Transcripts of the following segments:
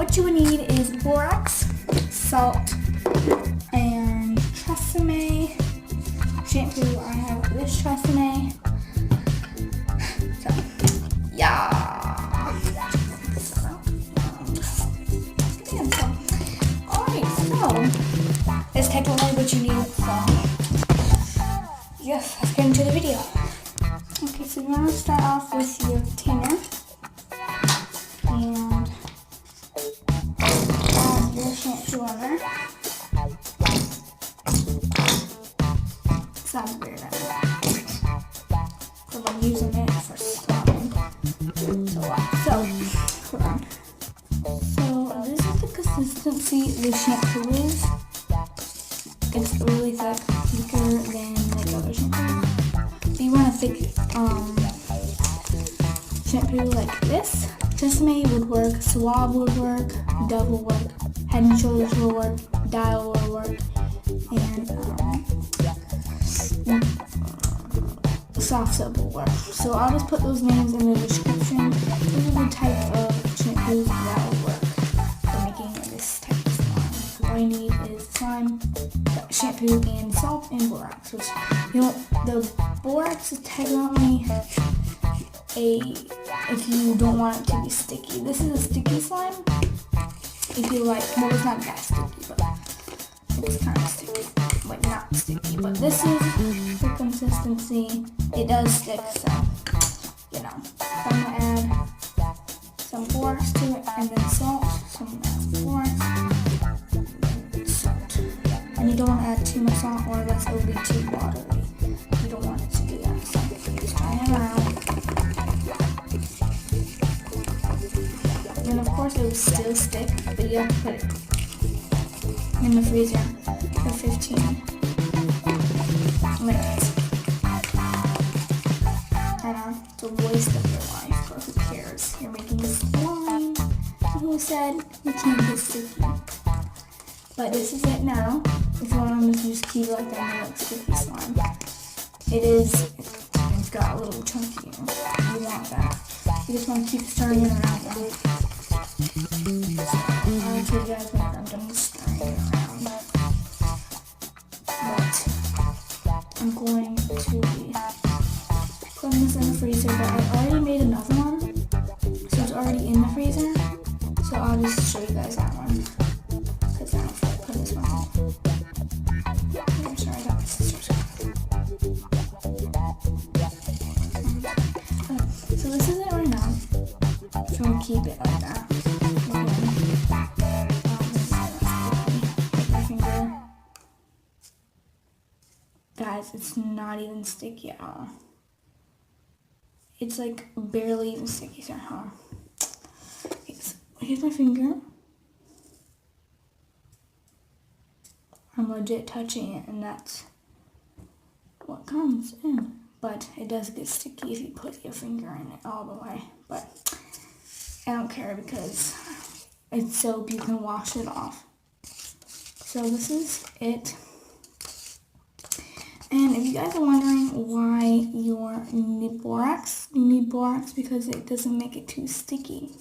what you would need is borax, salt, and treseema shampoo. I have this treseema. So, yeah. Alright, so that's technically what you need. So, yes, let's get into the video. Okay, so you want to start off with your container. And add your shampoo in there. Sounds weird, I know. Because I'm using it for swabbing. So, hold on. So, this is the consistency the shampoo is. It's really thick, thicker than like other shampoos. So you want a thick shampoo like this. Treseema would work, Suave would work, Dove will work, Head and Shoulders will work, Dial will work, and Soft Soap will work. So I'll just put those names in the description. Those are the type of shampoos that will work for making this type of slime. So all you need is slime, shampoo, and salt and borax. Which, you know, the borax is technically if you don't want it to be sticky. This is a sticky slime. If you like, well, it's not that sticky, but it's kind of sticky. Like, not sticky, but this is the consistency. It does stick, so, you know. So I'm going to add some borax to it, and then salt. So I'm going to add borax, and salt. And you don't want to add too much salt, or else it will be too watery. You don't want it to do that, so just turn it around. And of course it will still stick, but you have to put it in the freezer for 15 minutes. I know, it's a waste of your life, but who cares? You're making slime. Who said you can't get sticky? But this is it now. If you want to just keep it like that, and like sticky slime. It's got a little chunky. You want that. You just want to keep stirring it around now. I'll tell you guys when I'm done stirring it around. But I'm going to be putting this in the freezer, but I already made another one, so it's already in the freezer. So I'll just show you guys that one, because I don't feel like putting this one in. I'm sorry, I got my scissors. So this is it right now. So we'll keep it like that. Guys, it's not even sticky at all. It's like barely even sticky somehow. Okay, so here's my finger. I'm legit touching it, and that's what comes in. But it does get sticky if you put your finger in it all the way. But I don't care because it's soap, you can wash it off. So this is it. And if you guys are wondering why you need borax because it doesn't make it too sticky.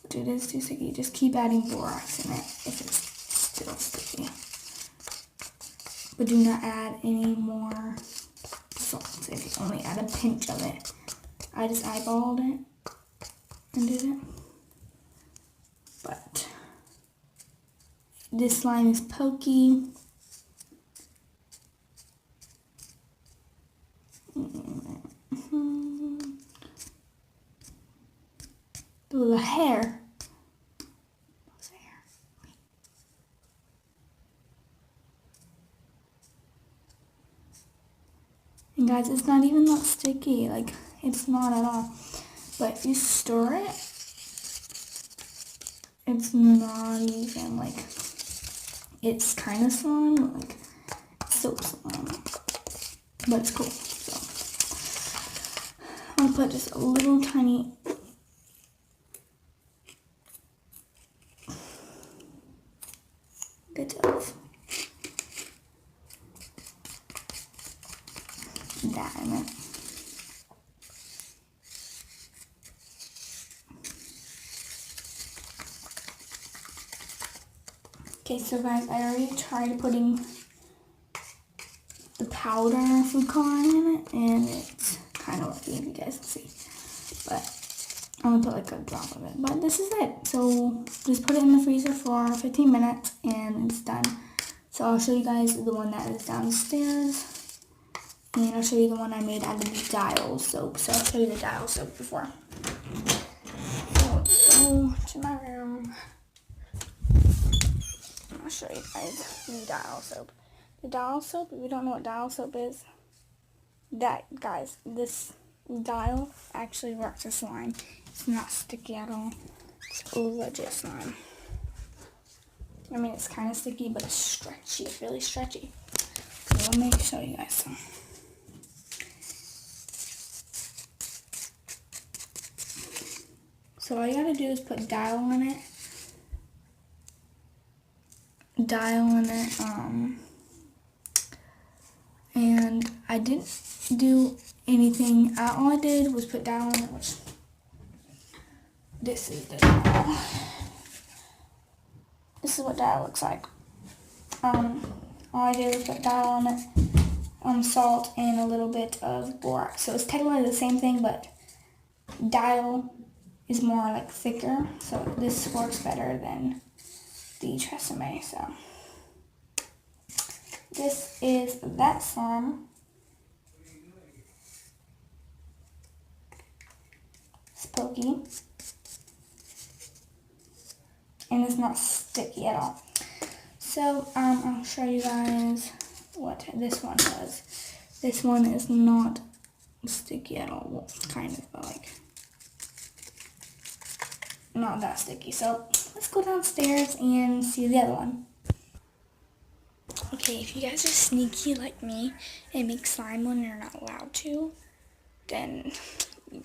But it is too sticky. Just keep adding borax in it if it's still sticky. But do not add any more salt if you only add a pinch of it. I just eyeballed it and did it. But this slime is pokey. The hair. And guys, it's not even that sticky. Like, it's not at all. But if you stir it, it's not even like, it's kind of slime, like soap slime. But it's cool. So I'm gonna put just a little tiny bit of that in it. Okay, so guys, I already tried putting the powder food coloring in it, and it's kind of working, if you guys can see. But I'm gonna put like a drop of it. But this is it. So just put it in the freezer for 15 minutes, and it's done. So I'll show you guys the one that is downstairs, and I'll show you the one I made out of the dial soap. So I'll show you the dial soap before. So let's go to my room. I'll show you guys the dial soap. The dial soap, if you don't know what dial soap is, guys, this dial actually works as slime. It's not sticky at all. It's legit slime. I mean, it's kind of sticky, but it's stretchy. It's really stretchy. So let me show you guys some. So all you gotta do is put dial in it. And I didn't do anything. All I did was put dial in it, which this is the dial. This is what dial looks like. All I did was put dial on it, salt, and a little bit of borax. So it's technically the same thing, but dial is more like thicker. So this works better than the treseema. So this is that slime. It's pokey. And it's not sticky at all. So I'll show you guys what this one does. This one is not sticky at all. Well, kind of, but like not that sticky. So let's go downstairs and see the other one. Okay, if you guys are sneaky like me and make slime when you're not allowed to, then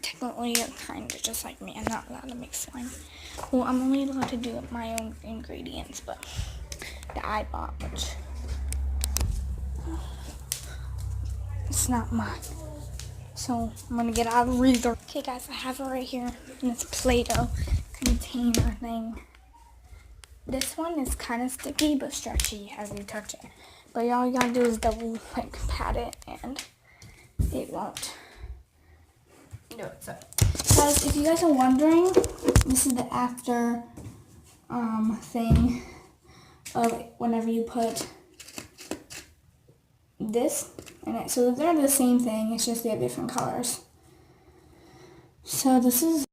technically you're kind of just like me. I'm not allowed to make slime. Well, I'm only allowed to do my own ingredients, but that I bought, which it's not mine. So I'm gonna get out of the freezer. Okay guys, I have it right here in this Play-Doh container thing. This one is kind of sticky but stretchy as you touch it. But all you gotta do is double pat it and it won't do it. So guys, if you guys are wondering, this is the after thing of whenever you put this in it. So they're the same thing, it's just they have different colors. So this is